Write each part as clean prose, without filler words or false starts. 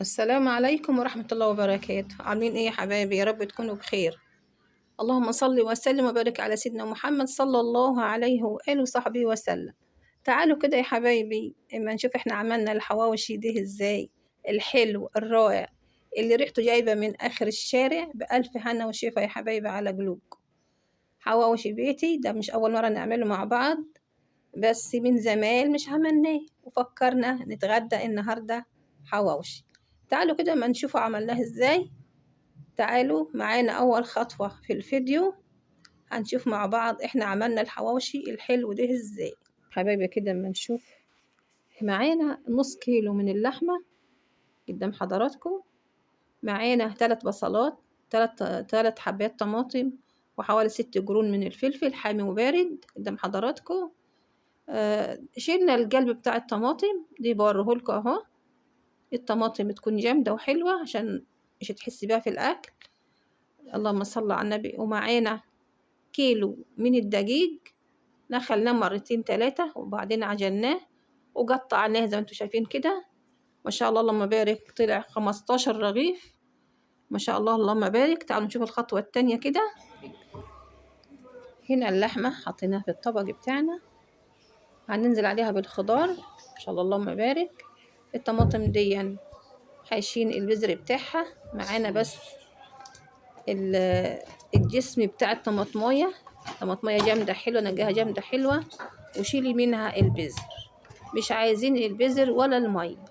السلام عليكم ورحمة الله وبركاته. عاملين ايه يا حبايبي؟ يا رب تكونوا بخير. اللهم صل وسلم وبارك على سيدنا محمد صلى الله عليه وآله وصحبه وسلم. تعالوا كده يا حبايبي اما نشوف احنا عملنا الحواوشي ده ازاي، الحلو الرائع اللي ريحته جايبة من آخر الشارع، بألف هنا وشفا يا حبايبي على قلوبكم. حواوشي بيتي ده مش أول مرة نعمله مع بعض، بس من زمان مش عملناه وفكرنا نتغدى النهاردة حواوشي. تعالوا كده ما نشوفوا عملناه ازاي. تعالوا معانا أول خطوة في الفيديو، هنشوف مع بعض احنا عملنا الحواوشي الحلو ده ازاي. حبايبي كده اما نشوف، معانا نص كيلو من اللحمة قدام حضراتكم، معانا 3 بصلات، 3 حبات طماطم، وحوالي 6 قرون من الفلفل حامي وبارد قدام حضراتكم. شيلنا القلب بتاع الطماطم دي بوريهولكوا اهو. الطماطم تكون جامدة وحلوة عشان مش تحسي بيها في الأكل. اللهم صل على النبي. ومعانا كيلو من الدقيق، نخلناه مرتين 3 وبعدين عجناه وقطعناه زي ما انتوا شايفين كده. ما شاء الله اللهم بارك، طلع 15 رغيف ما شاء الله اللهم بارك. تعالوا نشوف الخطوة التانية كده. هنا اللحمة حطيناها في الطبق بتاعنا، هننزل عليها بالخضار ما شاء الله اللهم بارك. الطماطم دي حايشين البذر بتاعها معانا، بس الجسم بتاع الطماطمايه جامدة حلوة، نجاها جامدة حلوة، وشيلي منها البذر، مش عايزين البذر ولا المية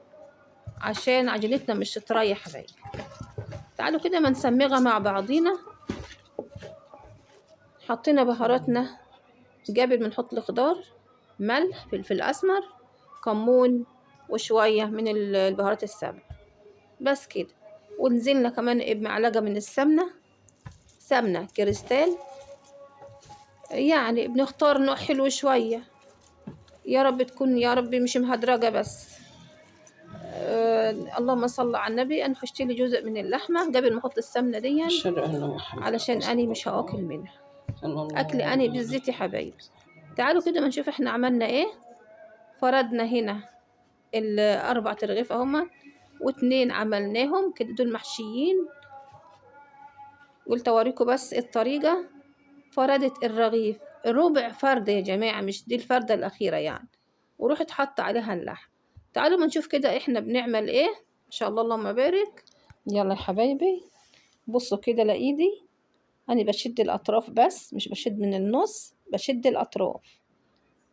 عشان عجينتنا مش تطرى حبايبي. تعالوا كده ما نسمغها مع بعضينا. حطينا بهاراتنا قبل ما نحط الخضار، ملح، فلفل اسمر، كمون، وشوية من البهارات السبع، بس كده. ونزلنا كمان بمعلقة من السمنة، سمنة كريستال، يعني بنختار نوع حلو شوية، يا رب تكون يا رب مش مهدرجة بس. اللهم صل على النبي. انا هشتري جزء من اللحمة قبل ما احط السمنة دي علشان اني مش هاكل منها، اكل اني بالزيت يا حبايبي. تعالوا كده ما نشوف احنا عملنا ايه. فردنا هنا 4 رغيف اهما، و2 عملناهم كده دول محشيين. قلت اوريكم بس الطريقة. فردت الرغيف ربع فردة يا جماعة، مش دي الفردة الأخيرة يعني، ورحت حاطة عليها اللحم. تعالوا ما نشوف كده احنا بنعمل ايه ان شاء الله اللهم بارك. يلا يا حبايبي بصوا كده لإيدي، أنا بشد الأطراف بس مش بشد من النص، بشد الأطراف،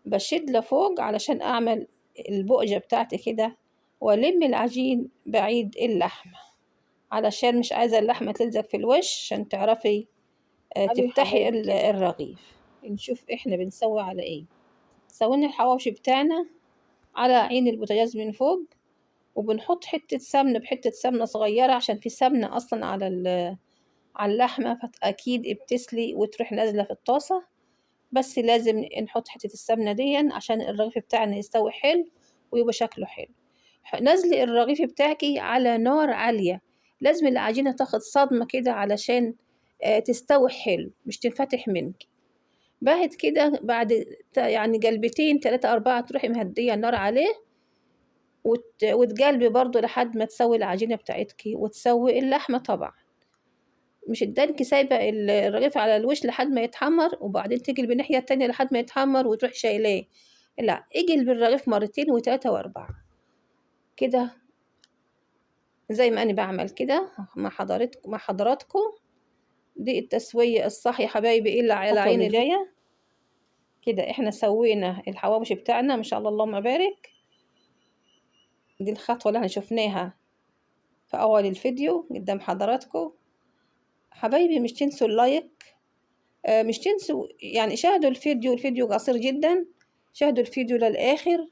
بشد لفوق علشان أعمل البقجة بتاعتي كده، وألم العجين بعيد اللحمة علشان مش عايزة اللحمة تلزق في الوش عشان تعرفي تفتحي الرغيف. نشوف احنا بنسوي على ايه. سوينا الحواوشي بتاعنا على عين البوتاجاز من فوق، وبنحط حتة سمنة بحتة سمنة صغيرة عشان في سمنة أصلا على اللحمة، فأكيد بتسلي وتروح نازلة في الطاسة، بس لازم نحط حتة السمنة دي عشان الرغيف بتاعنا يستوي حلو ويبقى شكله حلو. نزلي الرغيف بتاعكي على نار عالية، لازم العجينة تاخد صدمة كده علشان تستوي حلو مش تنفتح منك. بعد كده بعد يعني قلبتين 3 4 تروحي مهدية النار عليه، وتقلبي برضو لحد ما تسوي العجينة بتاعتك وتسوي اللحمة. طبعا مش ادانكي سايبة الرغيف على الوش لحد ما يتحمر وبعدين تقلبي الناحية التانية لحد ما يتحمر وتروحي شايلاه، لا، اقلبي الرغيف مرتين و3 و4 كده زي ما انا بعمل كده مع حضراتكم. دي التسوية الصح يا حبايبي، الا على عيني جاية كده. احنا سوينا الحواوشي بتاعنا ما شاء الله اللهم بارك. دي الخطوة اللي احنا شفناها في اول الفيديو قدام حضراتكم. حبايبي مش تنسوا اللايك، مش تنسوا يعني شاهدوا الفيديو قصير جدا، شاهدوا الفيديو للآخر،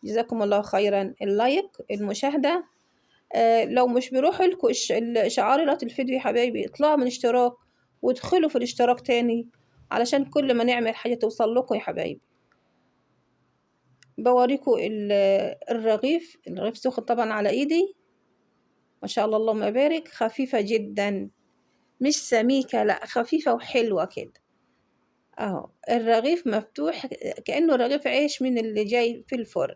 جزاكم الله خيرا. اللايك، المشاهدة. لو مش بيروح لكم الإشعارات الفيديو يا حبايبي، اطلعوا من اشتراك وادخلوا في الاشتراك تاني علشان كل ما نعمل حاجة توصل لكم يا حبايبي. بوريكم الرغيف سخن طبعا على ايدي ما شاء الله اللهم بارك، خفيفة جدا مش سميكة، لا خفيفة وحلوة كده اهو. الرغيف مفتوح كأنه رغيف عيش من اللي جاي في الفرن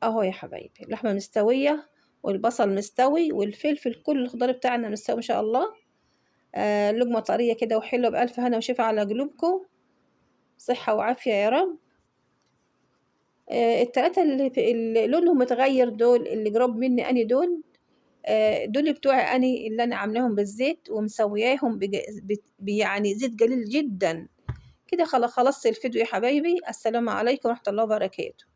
اهو يا حبايبي. اللحمة مستوية والبصل مستوي والفلفل، كل الخضار بتاعنا مستوي ما شاء الله. لقمة طرية كده وحلوة، بألف هنا وشفا على قلوبكم، صحة وعافية يا رب. التلاتة اللي لونهم متغير دول اللي قرب مني أني دول، دول بتوعي أني اللي أنا عاملاهم بالزيت ومسوياهم يعني زيت قليل جدا كده. خلاص الفيديو يا حبايبي. السلام عليكم ورحمة الله وبركاته.